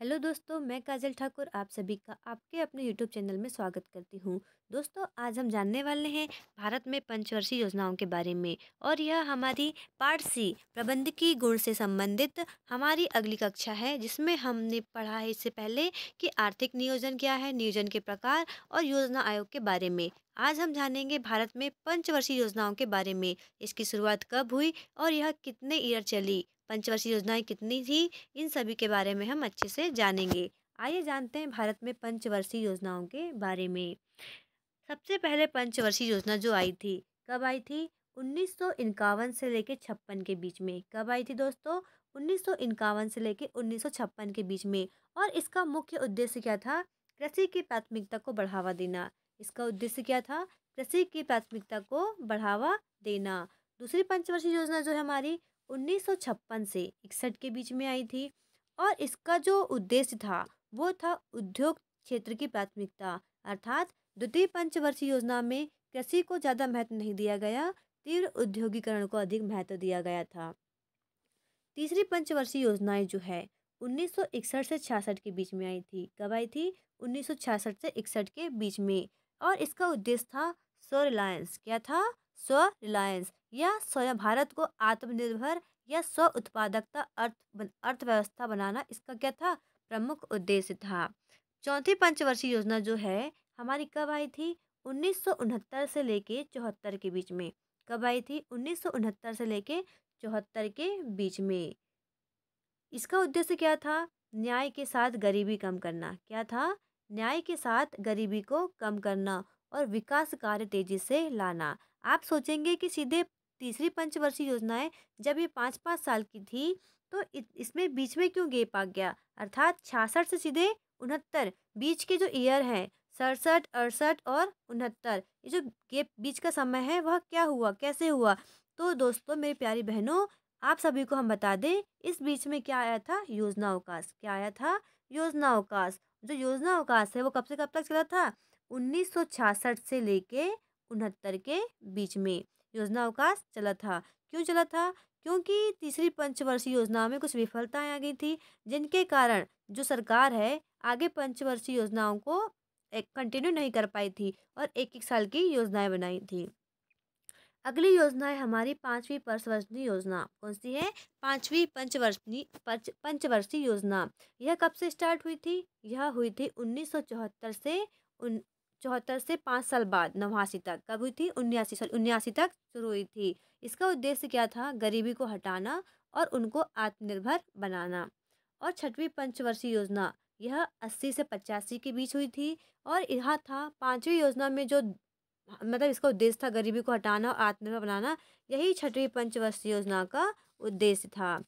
Hello दोस्तों, मैं काजल ठाकुर आप सभी का आपके अपने यूट्यूब चैनल में स्वागत करती हूँ। दोस्तों, आज हम जानने वाले हैं भारत में पंचवर्षीय योजनाओं के बारे में। और यह हमारी पार्ट सी प्रबंधकीय गुण से संबंधित हमारी अगली कक्षा है, जिसमें हमने पढ़ा है इससे पहले कि आर्थिक नियोजन क्या है, नियोजन के प्रकार और योजना आयोग के बारे में। आज हम जानेंगे भारत में पंचवर्षीय योजनाओं के बारे में। इसकी शुरुआत कब हुई और यह कितने ईयर चली, पंचवर्षीय योजनाएं कितनी थी, इन सभी के बारे में हम अच्छे से जानेंगे। आइए जानते हैं भारत में पंचवर्षीय योजनाओं के बारे में। सबसे पहले पंचवर्षीय योजना जो आई थी, कब आई थी? 1951 से लेके 56 के बीच में। कब आई थी दोस्तों? 1951 से लेके 1956 के बीच में। और इसका मुख्य उद्देश्य क्या था? कृषि की प्राथमिकता को बढ़ावा देना। इसका उद्देश्य क्या था? कृषि की प्राथमिकता को बढ़ावा देना। दूसरी पंचवर्षीय योजना जो है हमारी 1956 से 61 के बीच में आई थी। और इसका जो उद्देश्य था वो था उद्योग क्षेत्र की प्राथमिकता, अर्थात द्वितीय पंचवर्षीय योजना में कृषि को ज़्यादा महत्व नहीं दिया गया, तीव्र उद्योगीकरण को अधिक महत्व दिया गया था। तीसरी पंचवर्षीय योजनाएं जो है 1961 से 66 के बीच में आई थी। कब आई थी? 1966 से 61 के बीच में। और इसका उद्देश्य था स्व रिलायंस। क्या था? स्व रिलायंस या स्वयं भारत को आत्मनिर्भर या स्व उत्पादकता अर्थव्यवस्था बनाना, इसका क्या था? प्रमुख उद्देश्य था। चौथी पंचवर्षीय योजना जो है हमारी कब आई थी? 1969 से लेके 74 के बीच में। कब आई थी? 1969 से लेके 74 के बीच में। इसका उद्देश्य क्या था? न्याय के साथ गरीबी कम करना। क्या था? न्याय के साथ गरीबी को कम करना और विकास कार्य तेजी से लाना। आप सोचेंगे कि सीधे तीसरी पंचवर्षीय योजना है, जब ये 5-5 साल की थी तो इसमें बीच में क्यों गैप आ गया? अर्थात 66 से सीधे 69, बीच के जो ईयर हैं 67, 68 और 69, ये जो गैप बीच का समय है वह क्या हुआ, कैसे हुआ? तो दोस्तों, मेरी प्यारी बहनों, आप सभी को हम बता दें, इस बीच में क्या आया था? योजना अवकाश। क्या आया था? योजना अवकाश। जो योजना अवकाश है वो कब से कब तक चला था? 1966 से लेके 69 के बीच में योजना अवकाश चला था। क्यों चला था? क्योंकि तीसरी पंचवर्षीय योजना में कुछ विफलताएं आ गई थी, जिनके कारण जो सरकार है आगे पंचवर्षीय योजनाओं को कंटिन्यू नहीं कर पाई थी और एक एक साल की योजनाएं बनाई थी। अगली योजना है हमारी पांचवी पंचवर्षीय योजना। कौन सी है? पांचवी पंचवर्षीय योजना। यह कब से स्टार्ट हुई थी? यह हुई थी 1974 से 5 साल बाद, 89 तक। कब हुई थी? 79 तक शुरू हुई थी। इसका उद्देश्य क्या था? गरीबी को हटाना और उनको आत्मनिर्भर बनाना। और छठवीं पंचवर्षीय योजना, यह 80 से 85 के बीच हुई थी। और यह था पांचवी योजना में जो मतलब इसका उद्देश्य था गरीबी को हटाना और आत्मनिर्भर बनाना। यही छठवीं पंचवर्षीय योजना का उद्देश्य था।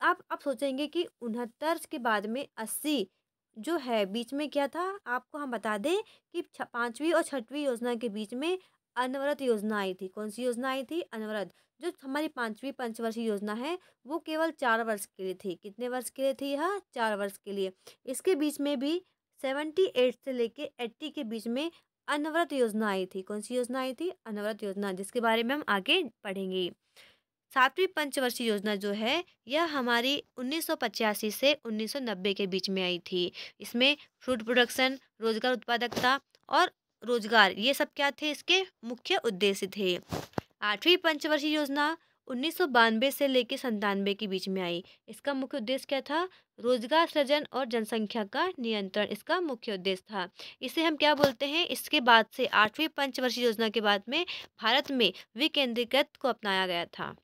आप सोचेंगे कि 69 के बाद में 80 जो है बीच में क्या था? आपको हम बता दें कि पांचवी और छठवीं योजना के बीच में अनवरत योजना आई थी। कौन सी योजना आई थी? अनवरत। जो हमारी पांचवी पंचवर्षीय योजना है वो केवल 4 वर्ष के लिए थी। कितने वर्ष के लिए थी? यह 4 वर्ष के लिए। इसके बीच में भी 78 से लेके 80 के बीच में अनवरत योजना आई थी। कौन सी योजना आई थी? अनवरत योजना, जिसके बारे में हम आगे पढ़ेंगे। सातवीं पंचवर्षीय योजना जो है यह हमारी 1985 से 1990 के बीच में आई थी। इसमें फूड प्रोडक्शन, रोजगार उत्पादकता और रोजगार, ये सब क्या थे? इसके मुख्य उद्देश्य थे। आठवीं पंचवर्षीय योजना 1992 से लेकर 97 के बीच में आई। इसका मुख्य उद्देश्य क्या था? रोजगार सृजन और जनसंख्या का नियंत्रण, इसका मुख्य उद्देश्य था। इसे हम क्या बोलते हैं? इसके बाद से आठवीं पंचवर्षीय योजना के बाद में भारत में विकेंद्रीकृत को अपनाया गया था।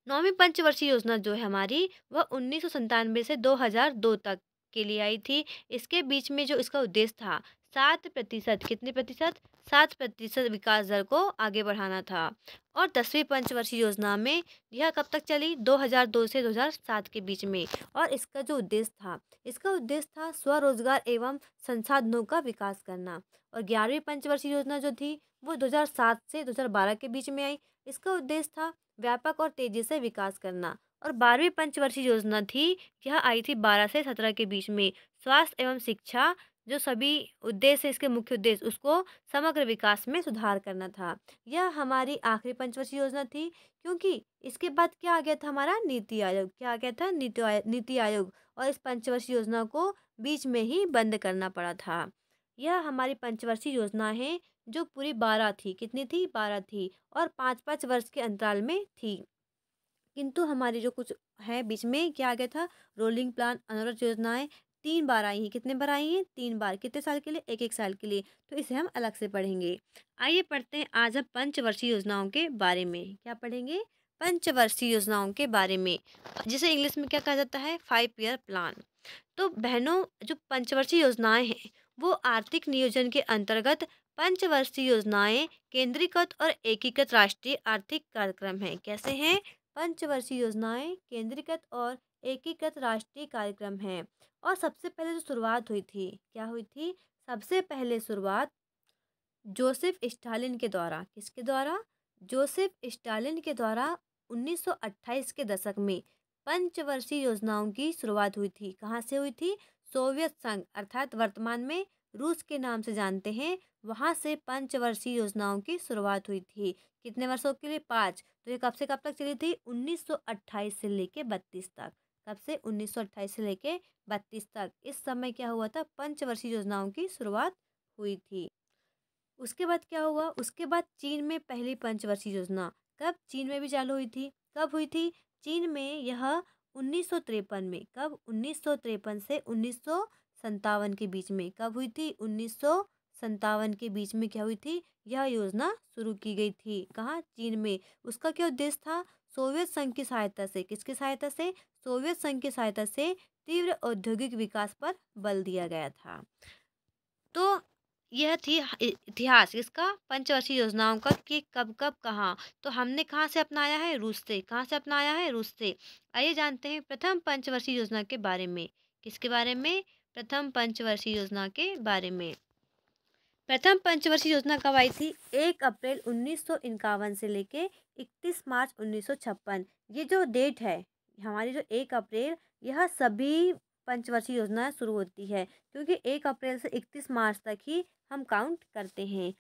नौवीं पंचवर्षीय योजना जो है हमारी वह 1997 से 2002 तक के लिए आई थी। इसके बीच में जो इसका उद्देश्य था 7%, कितने प्रतिशत? 7% विकास दर को आगे बढ़ाना था। और 10वीं पंचवर्षीय योजना में यह कब तक चली? 2002 से 2007 के बीच में। और इसका जो उद्देश्य था, इसका उद्देश्य था स्वरोजगार एवं संसाधनों का विकास करना। और 11वीं पंचवर्षीय योजना जो थी वो 2007 से 2012 के बीच में आई। इसका उद्देश्य था व्यापक और तेजी से विकास करना। और 12वीं पंचवर्षीय योजना थी, यह आई थी 12 से 17 के बीच में। स्वास्थ्य एवं शिक्षा जो सभी उद्देश्य है, इसके मुख्य उद्देश्य उसको समग्र विकास में सुधार करना था। यह हमारी आखिरी पंचवर्षीय योजना थी, क्योंकि इसके बाद क्या आ गया था, हमारा नीति आयोग। क्या आ गया था, नीति आयोग। और इस पंचवर्षीय योजना को बीच में ही बंद करना पड़ा था। यह हमारी पंचवर्षीय योजना है जो पूरी 12 थी। कितनी थी, 12 थी, और 5-5 वर्ष के अंतराल में थी। किंतु हमारी जो कुछ है बीच में क्या आ गया था, रोलिंग प्लान अनुरत योजनाएं 3 बार आई हैं। कितने बार आई हैं, 3 बार। कितने साल के लिए, एक एक साल के लिए। तो इसे हम अलग से पढ़ेंगे। आइए पढ़ते हैं आज हम पंचवर्षीय योजनाओं के बारे में। क्या पढ़ेंगे, पंचवर्षीय योजनाओं के बारे में, जिसे इंग्लिश में क्या कहा जाता है, 5 ईयर प्लान। तो बहनों, जो पंचवर्षीय योजनाएं हैं वो आर्थिक नियोजन के अंतर्गत पंचवर्षीय योजनाएं केंद्रीकृत और एकीकृत राष्ट्रीय आर्थिक कार्यक्रम हैं। कैसे हैं, पंचवर्षीय योजनाएं केंद्रीकृत और एकीकृत राष्ट्रीय कार्यक्रम हैं। और सबसे पहले जो शुरुआत हुई थी, क्या हुई थी, सबसे पहले शुरुआत जोसेफ स्टालिन के द्वारा। किसके द्वारा, जोसेफ स्टालिन के द्वारा 1928 के दशक में पंचवर्षीय योजनाओं की शुरुआत हुई थी। कहाँ से हुई थी, सोवियत संघ अर्थात वर्तमान में रूस के नाम से जानते हैं, वहाँ से पंचवर्षीय योजनाओं की शुरुआत हुई थी। कितने वर्षों के लिए, 5। तो ये कब से कब तक चली थी, 1928 से लेके 32 तक। कब से, 1928 से लेके 32 तक। इस समय क्या हुआ था, पंचवर्षीय योजनाओं की शुरुआत हुई थी। उसके बाद क्या हुआ, उसके बाद चीन में पहली पंचवर्षीय योजना कब, चीन में भी चालू हुई थी। कब हुई थी, चीन में यह 1953 में। कब, 1953 से 1957 के बीच में। कब हुई थी, 1957 के बीच में क्या हुई थी, यह योजना शुरू की गई थी। कहाँ, चीन में। उसका क्या उद्देश्य था, सोवियत संघ की सहायता से। किसकी सहायता से, सोवियत संघ की सहायता से तीव्र औद्योगिक विकास पर बल दिया गया था। तो यह थी इतिहास इसका, पंचवर्षीय योजनाओं का, कि कब कब कहाँ। तो हमने कहाँ से अपनाया है, रूस से। कहाँ से अपनाया है, रूस से। आइए जानते हैं प्रथम पंचवर्षीय योजना के बारे में। किसके बारे में, प्रथम पंचवर्षीय योजना के बारे में। प्रथम पंचवर्षीय योजना कब आई थी, 1 अप्रैल 1951 से लेके 31 मार्च 1956। ये जो डेट है हमारी, जो 1 अप्रैल, यह सभी पंचवर्षीय योजना शुरू होती है, क्योंकि 1 अप्रैल से 31 मार्च तक ही हम काउंट करते हैं।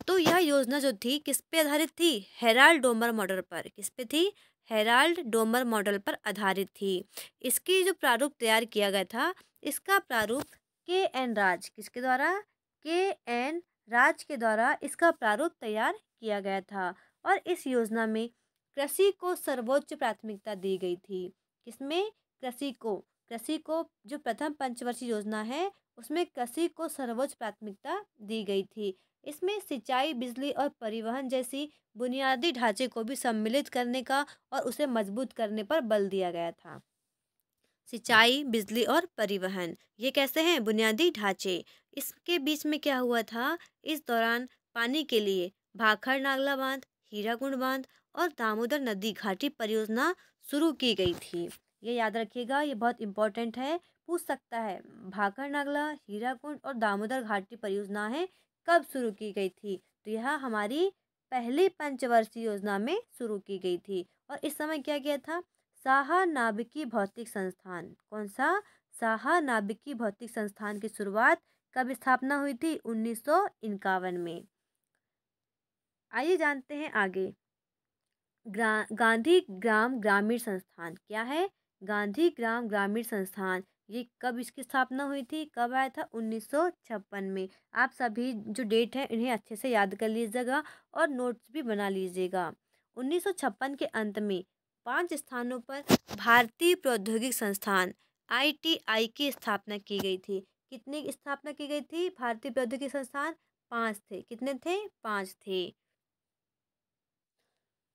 तो यह योजना जो थी किस पे आधारित थी, हेराल्ड डोमर मॉडल पर। किस पे थी, हेराल्ड डोमर मॉडल पर आधारित थी। इसकी जो प्रारूप तैयार किया गया था, इसका प्रारूप के.एन. राज, किसके द्वारा, के.एन. राज के द्वारा इसका प्रारूप तैयार किया गया था। और इस योजना में कृषि को सर्वोच्च प्राथमिकता दी गई थी। किसमें, कृषि को जो प्रथम पंचवर्षीय योजना है उसमें कृषि को सर्वोच्च प्राथमिकता दी गई थी। इसमें सिंचाई, बिजली और परिवहन जैसी बुनियादी ढांचे को भी सम्मिलित करने का और उसे मजबूत करने पर बल दिया गया था। सिंचाई, बिजली और परिवहन, ये कैसे हैं, बुनियादी ढांचे। इसके बीच में क्या हुआ था, इस दौरान पानी के लिए भाखड़ नागला बांध, हीराकुंड बांध और दामोदर नदी घाटी परियोजना शुरू की गई थी। ये याद रखिएगा, ये बहुत इंपॉर्टेंट है, पूछ सकता है। भाखड़ नागला, हीराकुंड और दामोदर घाटी परियोजना है, कब शुरू की गई थी, तो यह हमारी पहली पंचवर्षीय योजना में शुरू की गई थी। और इस समय क्या किया था, साहा नाभिकीय भौतिक संस्थान। कौन सा, साहा नाभिकीय भौतिक संस्थान की शुरुआत कब स्थापना हुई थी, 1951 में। आइए जानते हैं आगे, गांधी ग्राम ग्रामीण संस्थान क्या है, गांधी ग्राम ग्रामीण संस्थान, ये कब इसकी स्थापना हुई थी, कब आया था, 1956 में। आप सभी जो डेट है इन्हें अच्छे से याद कर लीजिएगा और नोट्स भी बना लीजिएगा। 1956 के अंत में 5 स्थानों पर भारतीय प्रौद्योगिक संस्थान ITI की स्थापना की गई थी। कितनी स्थापना की गई थी, भारतीय प्रौद्योगिकी संस्थान 5 थे। कितने थे, 5 थे।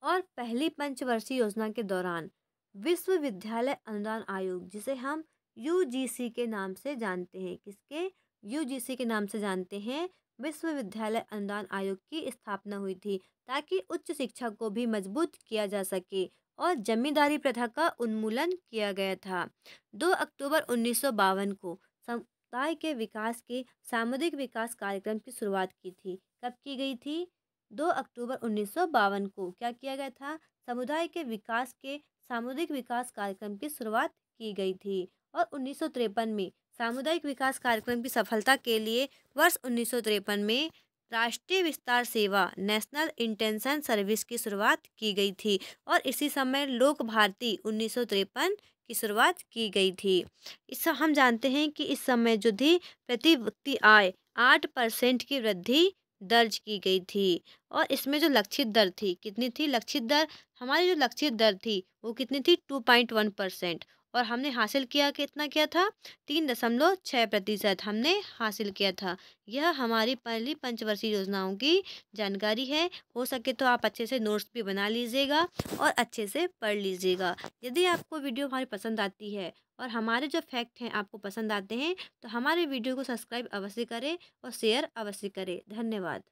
और पहली पंचवर्षीय योजना के दौरान विश्वविद्यालय अनुदान आयोग, जिसे हम यूजीसी के नाम से जानते हैं, किसके, यूजीसी के नाम से जानते हैं, विश्वविद्यालय अनुदान आयोग की स्थापना हुई थी, ताकि उच्च शिक्षा को भी मजबूत किया जा सके और जमींदारी प्रथा का उन्मूलन किया गया था। 2 अक्टूबर 1952 को समुदाय के विकास के सामुदायिक विकास कार्यक्रम की शुरुआत की थी। कब की गई थी, 2 अक्टूबर 1952 को क्या किया गया था, समुदाय के विकास के सामुदायिक विकास कार्यक्रम की शुरुआत की गई थी। और 1953 में सामुदायिक विकास कार्यक्रम की सफलता के लिए वर्ष 1953 में राष्ट्रीय विस्तार सेवा नेशनल इंटेंशन सर्विस की शुरुआत की गई थी और इसी समय लोक भारती 1953 की शुरुआत की गई थी। इस हम जानते हैं कि इस समय जो थी प्रति व्यक्ति आय 8% की वृद्धि दर्ज की गई थी और इसमें जो लक्षित दर थी कितनी थी? लक्षित दर हमारी जो लक्षित दर थी वो कितनी थी? 2.1%। और हमने हासिल किया कितना किया था? 3.6% हमने हासिल किया था। यह हमारी पहली पंचवर्षीय योजनाओं की जानकारी है। हो सके तो आप अच्छे से नोट्स भी बना लीजिएगा और अच्छे से पढ़ लीजिएगा। यदि आपको वीडियो हमारी पसंद आती है और हमारे जो फैक्ट हैं आपको पसंद आते हैं तो हमारे वीडियो को सब्सक्राइब अवश्य करें और शेयर अवश्य करें। धन्यवाद।